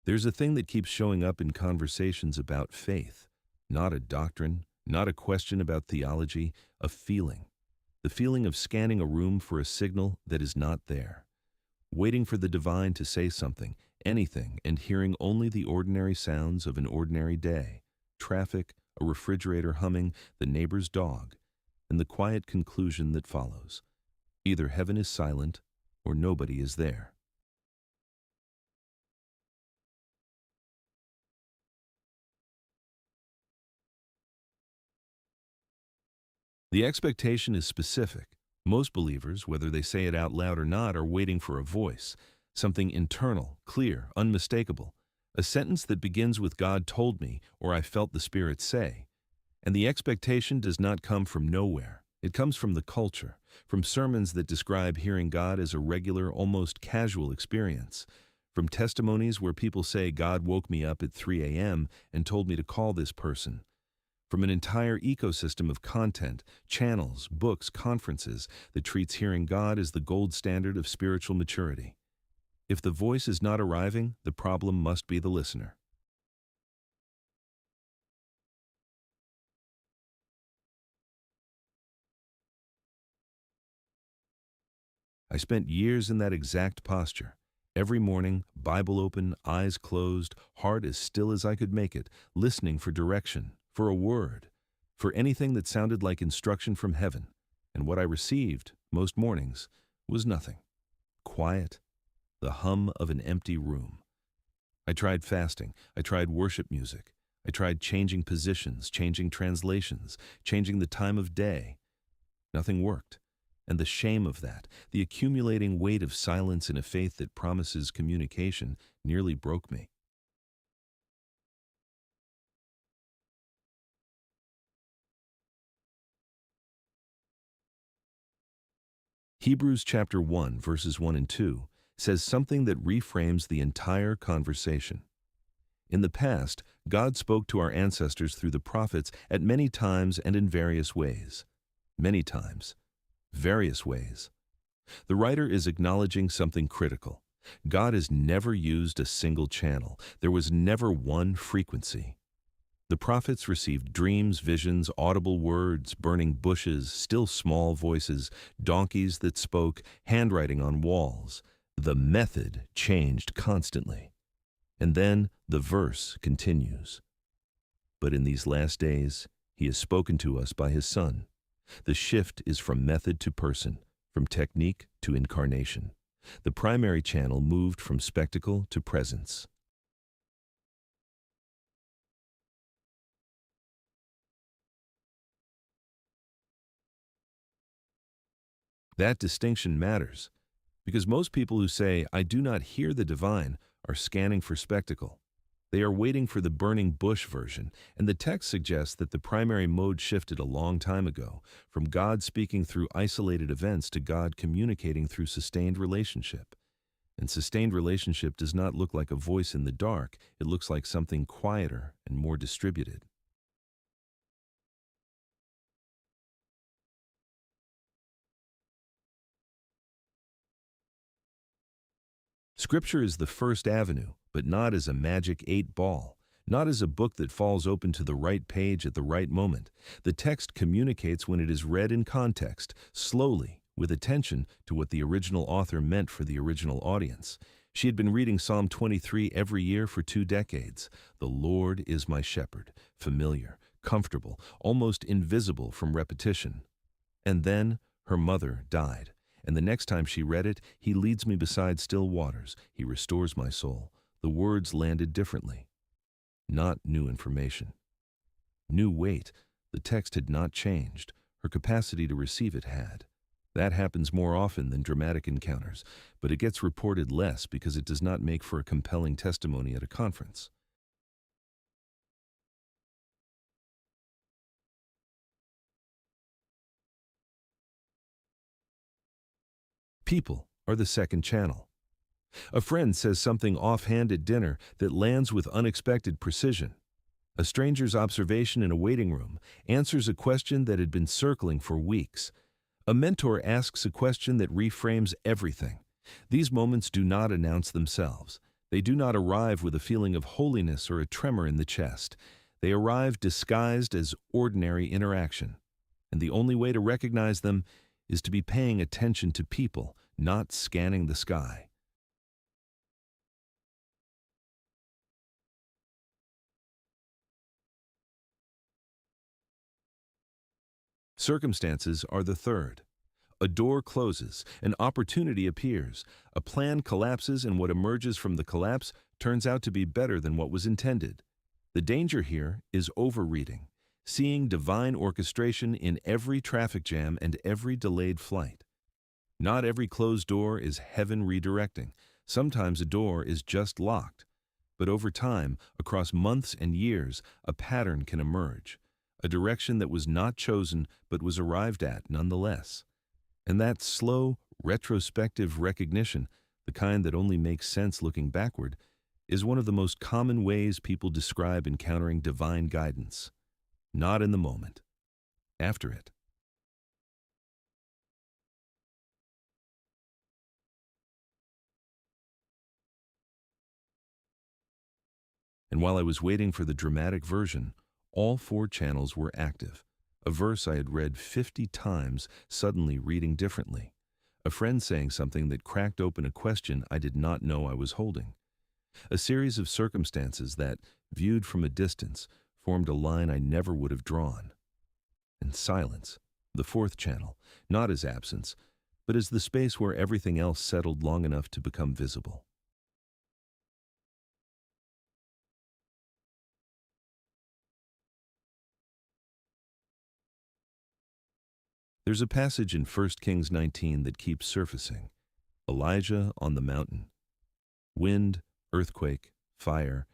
There's a thing that keeps showing up in conversations about faith, not a doctrine, not a question about theology, a feeling. The feeling of scanning a room for a signal that is not there, waiting for the divine to say something, anything, and hearing only the ordinary sounds of an ordinary day, traffic, a refrigerator humming, the neighbor's dog, and the quiet conclusion that follows. Either heaven is silent or nobody is there. The expectation is specific. Most believers, whether they say it out loud or not, are waiting for a voice, something internal, clear, unmistakable, a sentence that begins with "God told me" or "I felt the Spirit say." And the expectation does not come from nowhere. It comes from the culture, from sermons that describe hearing God as a regular, almost casual experience, from testimonies where people say God woke me up at 3 a.m. and told me to call this person, from an entire ecosystem of content, channels, books, conferences that treats hearing God as the gold standard of spiritual maturity. If the voice is not arriving, the problem must be the listener. I spent years in that exact posture. Every morning, Bible open, eyes closed, heart as still as I could make it, listening for direction, for a word, for anything that sounded like instruction from heaven. And what I received, most mornings, was nothing. Quiet, the hum of an empty room. I tried fasting. I tried worship music. I tried changing positions, changing translations, changing the time of day. Nothing worked. And the shame of that, the accumulating weight of silence in a faith that promises communication, nearly broke me. Hebrews chapter 1, verses 1 and 2 says something that reframes the entire conversation. In the past, God spoke to our ancestors through the prophets at many times and in various ways. Many times. Various ways. The writer is acknowledging something critical. God has never used a single channel. There was never one frequency. The prophets received dreams, visions, audible words, burning bushes, still small voices, donkeys that spoke, handwriting on walls. The method changed constantly. And then the verse continues. But in these last days, he has spoken to us by his Son. The shift is from method to person, from technique to incarnation. The primary channel moved from spectacle to presence. That distinction matters, because most people who say, "I do not hear the divine," are scanning for spectacle. They are waiting for the burning bush version, and the text suggests that the primary mode shifted a long time ago, from God speaking through isolated events to God communicating through sustained relationship. And sustained relationship does not look like a voice in the dark, it looks like something quieter and more distributed. Scripture is the first avenue, but not as a magic 8 ball, not as a book that falls open to the right page at the right moment. The text communicates when it is read in context, slowly, with attention to what the original author meant for the original audience. She had been reading Psalm 23 every year for 2 decades. The Lord is my shepherd, familiar, comfortable, almost invisible from repetition. And then her mother died. And the next time she read it, he leads me beside still waters. He restores my soul. The words landed differently. Not new information. New weight. The text had not changed. Her capacity to receive it had. That happens more often than dramatic encounters, but it gets reported less because it does not make for a compelling testimony at a conference. People are the second channel. A friend says something offhand at dinner that lands with unexpected precision. A stranger's observation in a waiting room answers a question that had been circling for weeks. A mentor asks a question that reframes everything. These moments do not announce themselves. They do not arrive with a feeling of holiness or a tremor in the chest. They arrive disguised as ordinary interaction. And the only way to recognize them is to be paying attention to people, not scanning the sky. Circumstances are the third. A door closes, an opportunity appears, a plan collapses, and what emerges from the collapse turns out to be better than what was intended. The danger here is overreading, seeing divine orchestration in every traffic jam and every delayed flight. Not every closed door is heaven redirecting. Sometimes a door is just locked. But over time, across months and years, a pattern can emerge, a direction that was not chosen but was arrived at nonetheless. And that slow, retrospective recognition, the kind that only makes sense looking backward, is one of the most common ways people describe encountering divine guidance. Not in the moment, after it. And while I was waiting for the dramatic version, all 4 channels were active. A verse I had read 50 times suddenly reading differently. A friend saying something that cracked open a question I did not know I was holding. A series of circumstances that, viewed from a distance, formed a line I never would have drawn. And silence, the 4th channel, not as absence, but as the space where everything else settled long enough to become visible. There's a passage in 1 Kings 19 that keeps surfacing. Elijah on the mountain. Wind, earthquake, fire,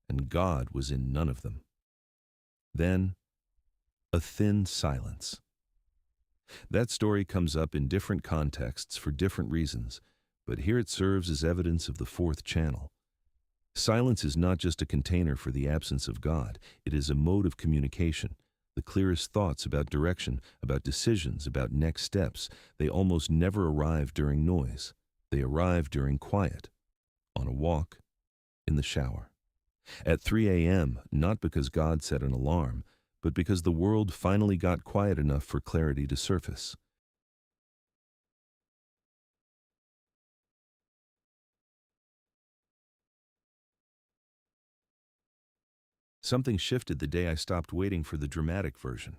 and God was in none of them. Then, a thin silence. That story comes up in different contexts for different reasons, but here it serves as evidence of the 4th channel. Silence is not just a container for the absence of God, it is a mode of communication. The clearest thoughts about direction, about decisions, about next steps, they almost never arrive during noise. They arrive during quiet, on a walk, in the shower. At 3 a.m., not because God set an alarm, but because the world finally got quiet enough for clarity to surface. Something shifted the day I stopped waiting for the dramatic version.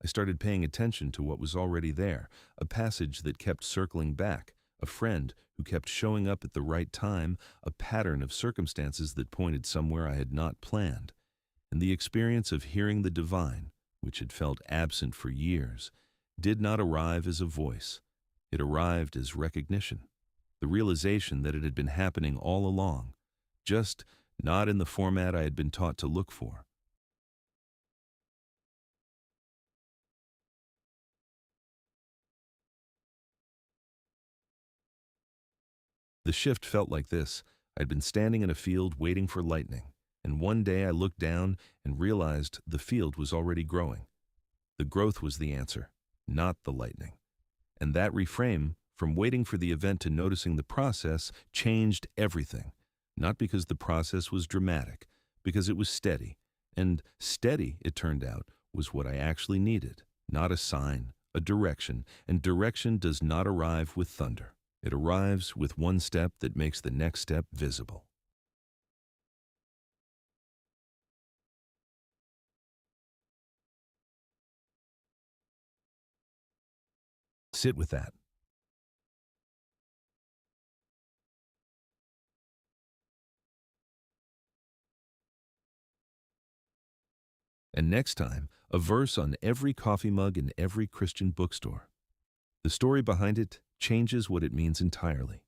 I started paying attention to what was already there, a passage that kept circling back, a friend who kept showing up at the right time, a pattern of circumstances that pointed somewhere I had not planned, and the experience of hearing the divine, which had felt absent for years, did not arrive as a voice. It arrived as recognition, the realization that it had been happening all along, just not in the format I had been taught to look for. The shift felt like this. I'd been standing in a field waiting for lightning, and one day I looked down and realized the field was already growing. The growth was the answer, not the lightning. And that reframe, from waiting for the event to noticing the process, changed everything. Not because the process was dramatic, because it was steady. And steady, it turned out, was what I actually needed. Not a sign, a direction, and direction does not arrive with thunder. It arrives with one step that makes the next step visible. Sit with that. And next time, a verse on every coffee mug in every Christian bookstore. The story behind it changes what it means entirely.